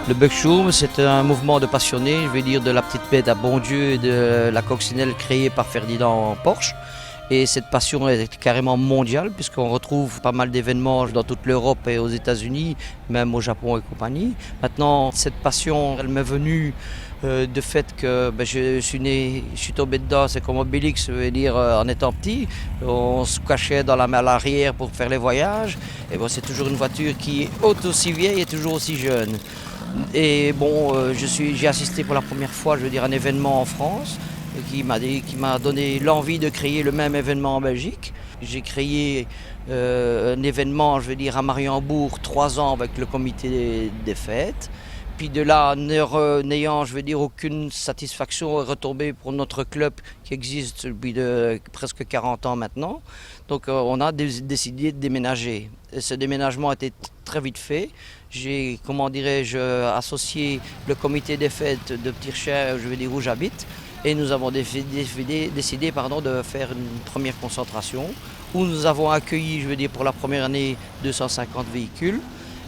Le Buckshoom, c'est un mouvement de passionnés, je vais dire de la petite bête à bon Dieu et de la coccinelle créée par Ferdinand Porsche. Et cette passion est carrément mondiale puisqu'on retrouve pas mal d'événements dans toute l'Europe et aux États-Unis, même au Japon et compagnie. Maintenant, cette passion, elle m'est venue de fait que je suis tombé dedans, c'est comme Obélix, je veux dire, en étant petit. On se cachait dans la malle arrière pour faire les voyages. Et bon, c'est toujours une voiture qui est aussi vieille et toujours aussi jeune. Et bon, j'ai assisté pour la première fois, je veux dire, à un événement en France qui m'a donné l'envie de créer le même événement en Belgique. J'ai créé un événement, je veux dire, à Mariembourg, 3 ans avec le comité des fêtes. Puis de là, n'ayant, je veux dire, aucune satisfaction retombée pour notre club qui existe depuis presque 40 ans maintenant. Donc on a décidé de déménager. Et ce déménagement a été très vite fait. J'ai, comment dirais-je, associé le comité des fêtes de Tirchère, je veux dire, où j'habite. Et nous avons décidé de faire une première concentration où nous avons accueilli, je veux dire, pour la première année 250 véhicules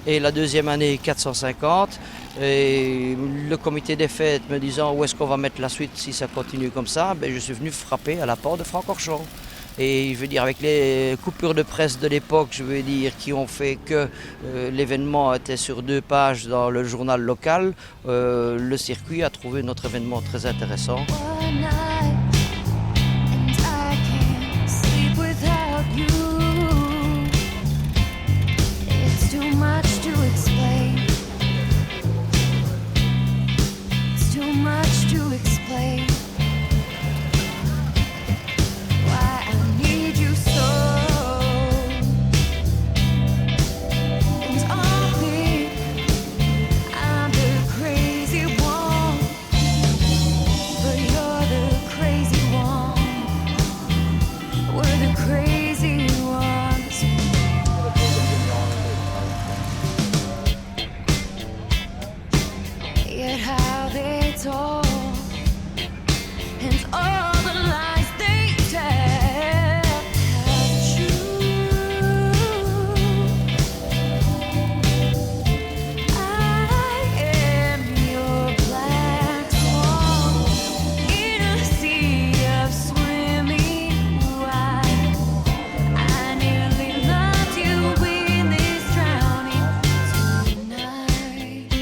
et la deuxième année 450. Et le comité des fêtes me disant où est-ce qu'on va mettre la suite si ça continue comme ça, je suis venu frapper à la porte de Francorchamps. Et je veux dire, avec les coupures de presse de l'époque, je veux dire, qui ont fait que l'événement était sur 2 pages dans le journal local, le circuit a trouvé notre événement très intéressant.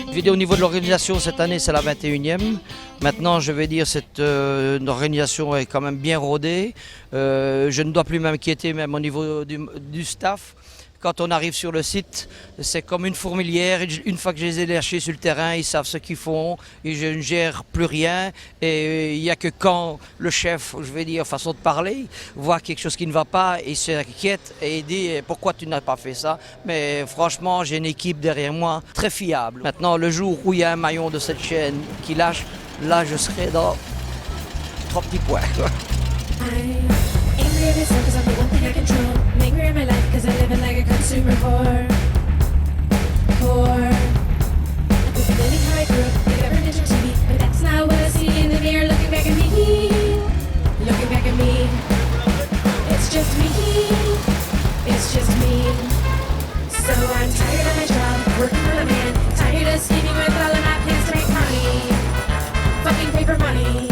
Je vais dire, au niveau de l'organisation, cette année, c'est la 21e. Maintenant, je vais dire, cette organisation est quand même bien rodée. Je ne dois plus m'inquiéter, même au niveau du staff. Quand on arrive sur le site, c'est comme une fourmilière. Une fois que je les ai lâchés sur le terrain, ils savent ce qu'ils font. Et je ne gère plus rien. Et il n'y a que quand le chef, je vais dire, façon de parler, voit quelque chose qui ne va pas, il s'inquiète et il dit « Pourquoi tu n'as pas fait ça ?» Mais franchement, j'ai une équipe derrière moi très fiable. Maintenant, le jour où il y a un maillon de cette chaîne qui lâche, là, je serai dans 3 petits points. Angry at myself cause I'm the one thing I control. I'm angry at my life cause I live it like a consumer whore. I'm living how I grew up, the government or TV. But that's not what I see in the mirror looking back at me. Looking back at me. It's just me. It's just me. So I'm tired of my job, working for the man. Tired of scheming with all of my plans to make money. Fucking paper money.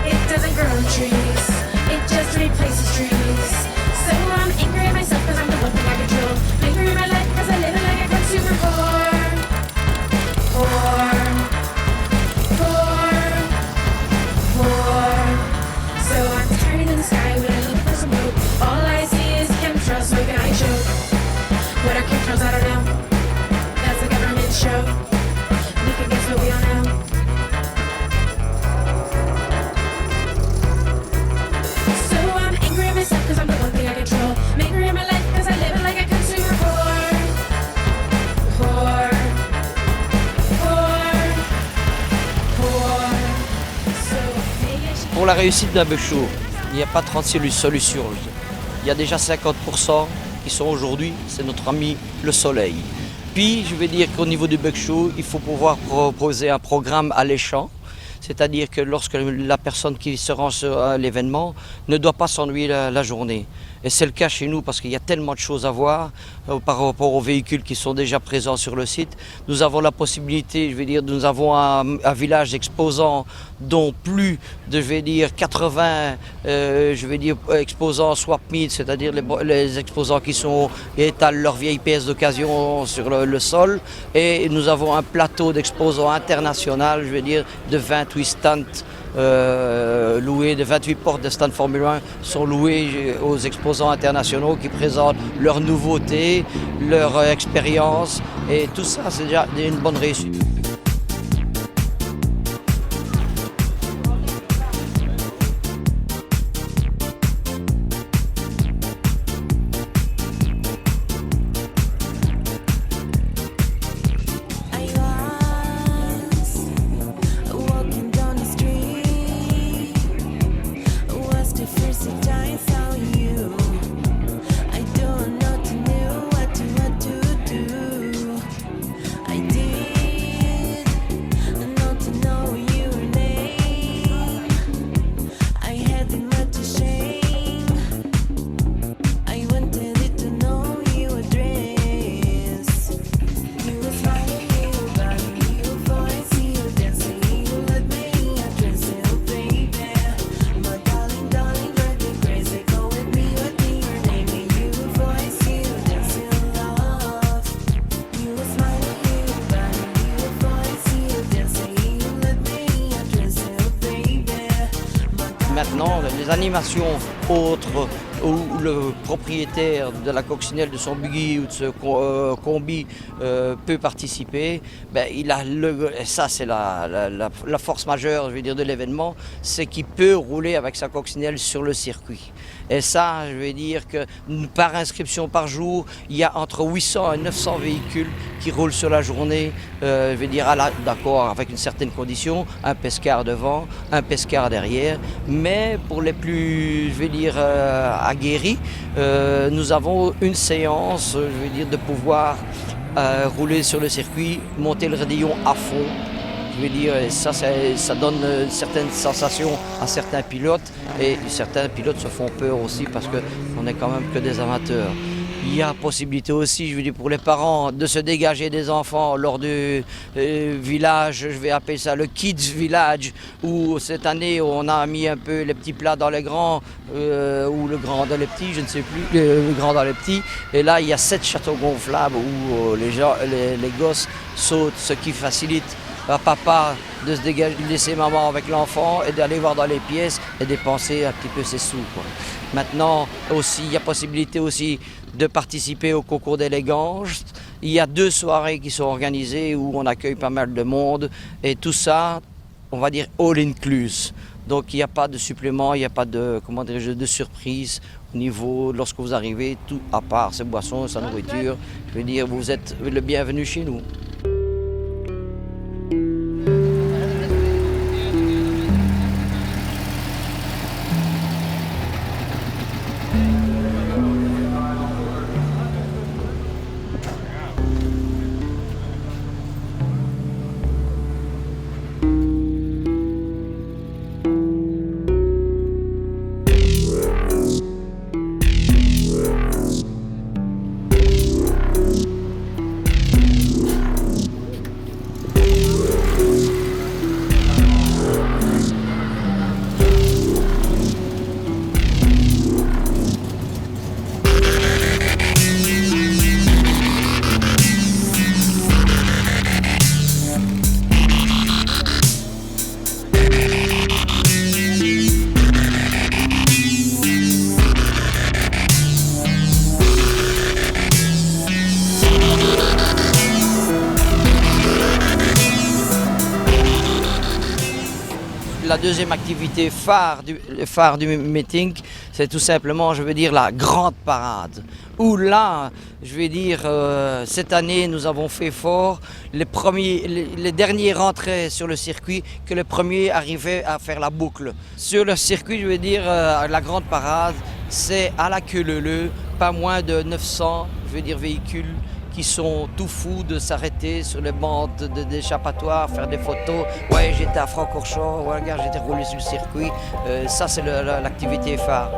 It doesn't grow on trees. It just replaces trees. So I'm angry at myself cause I'm the one thing I control. I'm angry at my life cause I live it like a consumer whore. So I'm tired in the sky when I look for some hope. All I see is chemtrails smoking I choke. What are chemtrails? I don't know. That's a government show. We can guess what we all know. Cause I'm the one thing I control. I'm angry at my life cause I live it like a consumer whore. Pour la réussite d'un Buckshoom, il n'y a pas 36 solutions. Il y a déjà 50% qui sont aujourd'hui, c'est notre ami le soleil. Puis je vais dire qu'au niveau du Buckshoom, il faut pouvoir proposer un programme alléchant. C'est-à-dire que lorsque la personne qui se rend à l'événement ne doit pas s'ennuyer la journée. Et c'est le cas chez nous parce qu'il y a tellement de choses à voir par rapport aux véhicules qui sont déjà présents sur le site. Nous avons la possibilité, nous avons un village exposant dont plus de, 80, exposants swap meet, c'est-à-dire les exposants qui étalent leurs vieilles pièces d'occasion sur le sol. Et nous avons un plateau d'exposants international, de 28 stands loués, de 28 portes de stands Formule 1 sont loués aux exposants internationaux qui présentent leurs nouveautés, leur expérience, et tout ça c'est déjà une bonne réussite. Maintenant, les animations autres où le propriétaire de la coccinelle, de son buggy ou de ce combi peut participer, ça c'est la force majeure de l'événement, c'est qu'il peut rouler avec sa coccinelle sur le circuit. Et ça, que par inscription par jour, il y a entre 800 et 900 véhicules qui roulent sur la journée, d'accord, avec une certaine condition, un pescar devant, un pescar derrière, mais pour les plus, aguerris, nous avons une séance, de pouvoir rouler sur le circuit, monter le raidillon à fond. Ça donne une certaine sensation à certains pilotes, et certains pilotes se font peur aussi parce qu'on n'est quand même que des amateurs. Il y a possibilité aussi, pour les parents, de se dégager des enfants lors du village, je vais appeler ça le Kids Village, où cette année on a mis un peu les petits plats dans les grands, ou le grand dans les petits, je ne sais plus, le grand dans les petits. Et là, il y a 7 châteaux gonflables où les gosses sautent, ce qui facilite à papa de se dégager, de laisser maman avec l'enfant et d'aller voir dans les pièces et dépenser un petit peu ses sous, quoi. Maintenant aussi, il y a possibilité aussi de participer au concours d'élégance. Il y a 2 soirées qui sont organisées où on accueille pas mal de monde, et tout ça, on va dire all inclus. Donc il n'y a pas de supplément, il n'y a pas de, de surprise au niveau, lorsque vous arrivez, tout à part ses boissons, sa nourriture. Vous êtes le bienvenu chez nous. La deuxième activité phare du meeting, c'est tout simplement, la grande parade. Où là, cette année, nous avons fait fort. Les derniers rentraient sur le circuit, que les premiers arrivaient à faire la boucle. Sur le circuit, la grande parade, c'est à la queue leu-leu, pas moins de 900, véhicules qui sont tout fous de s'arrêter sur les bandes d'échappatoire, faire des photos. Ouais, j'étais à Francorchamps, ouais, regarde, j'étais roulé sur le circuit. Ça, c'est l'activité phare.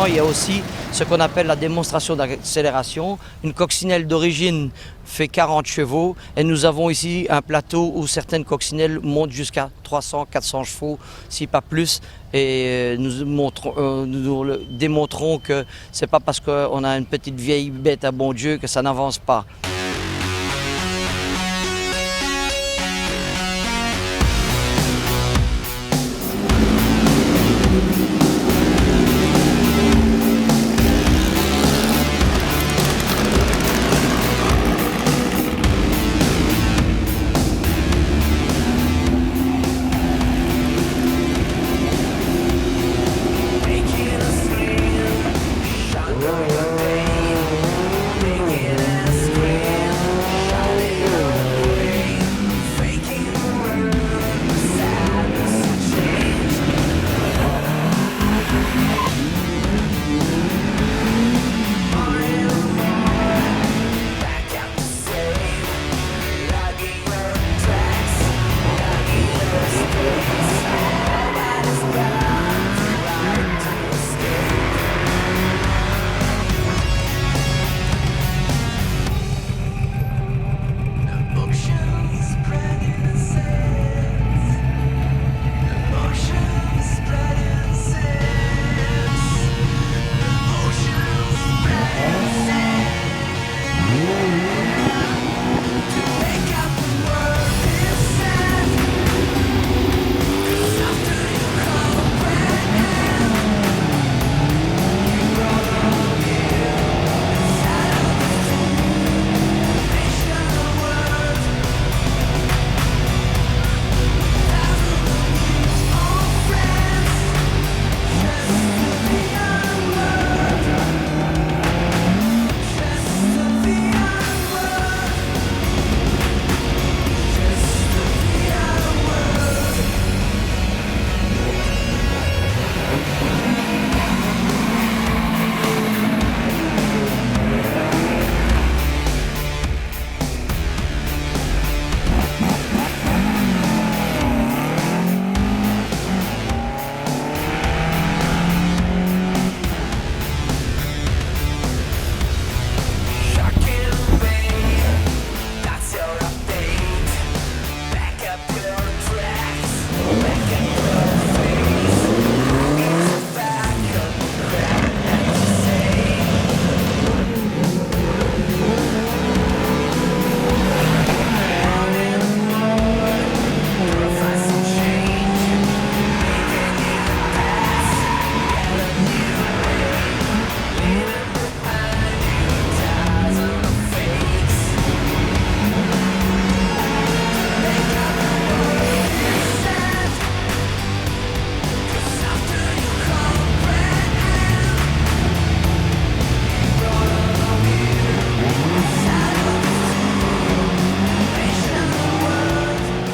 maintenant, il y a aussi ce qu'on appelle la démonstration d'accélération. Une coccinelle d'origine fait 40 chevaux et nous avons ici un plateau où certaines coccinelles montent jusqu'à 300, 400 chevaux, si pas plus. Et nous démontrons que ce n'est pas parce qu'on a une petite vieille bête à bon Dieu que ça n'avance pas.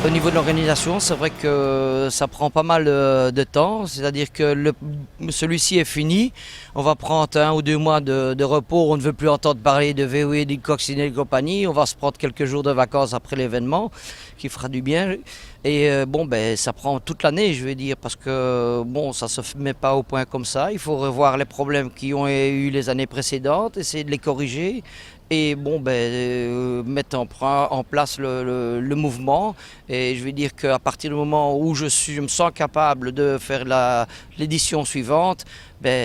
Au niveau de l'organisation, c'est vrai que ça prend pas mal de temps, c'est-à-dire que celui-ci est fini, on va prendre 1 ou 2 mois de repos, on ne veut plus entendre parler de VW, de coccinelle et compagnie, on va se prendre quelques jours de vacances après l'événement, qui fera du bien. Et ça prend toute l'année, je vais dire, parce que ça se met pas au point comme ça, il faut revoir les problèmes qui ont eu les années précédentes, essayer de les corriger. Et mettre en place le mouvement. Et je vais dire qu'à partir du moment où je me sens capable de faire l'édition suivante,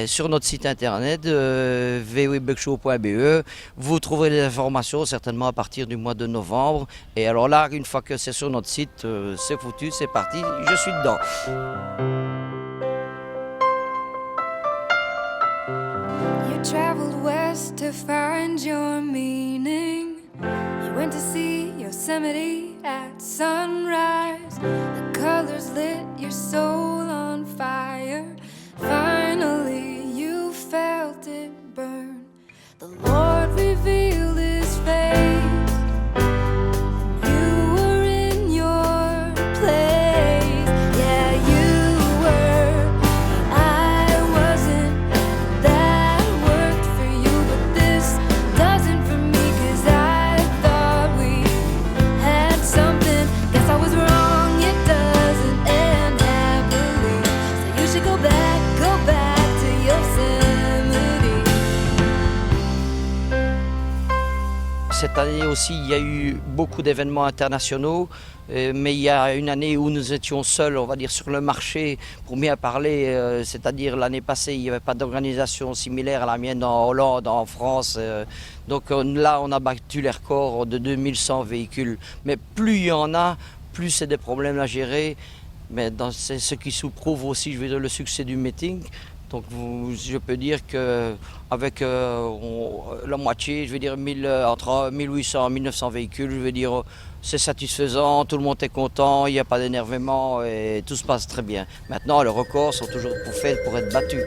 sur notre site internet www.bugshow.be, vous trouverez des informations certainement à partir du mois de novembre. Et alors là, une fois que c'est sur notre site, c'est foutu, c'est parti, je suis dedans. Traveled west to find your meaning. You went to see Yosemite at sunrise. The colors lit your soul on fire. Finally, you felt it burn. The Lord revealed His face. You were in your place. Yeah, you were. I wasn't. That worked for you, but this doesn't for me, 'cause I thought we had something. Guess I was wrong, it doesn't end happily. So you should go back to Yosemite. année aussi, il y a eu beaucoup d'événements internationaux, mais il y a une année où nous étions seuls, on va dire, sur le marché, pour bien parler, c'est-à-dire l'année passée, il n'y avait pas d'organisation similaire à la mienne en Hollande, en France. Donc là, on a battu les records de 2100 véhicules. Mais plus il y en a, plus c'est des problèmes à gérer. Mais c'est ce qui prouve aussi, je veux dire, le succès du meeting. Donc je peux dire qu'avec la moitié, je veux dire entre 1800 et 1900 véhicules, je veux dire c'est satisfaisant, tout le monde est content, il n'y a pas d'énervement et tout se passe très bien. Maintenant, les records sont toujours faits pour être battus.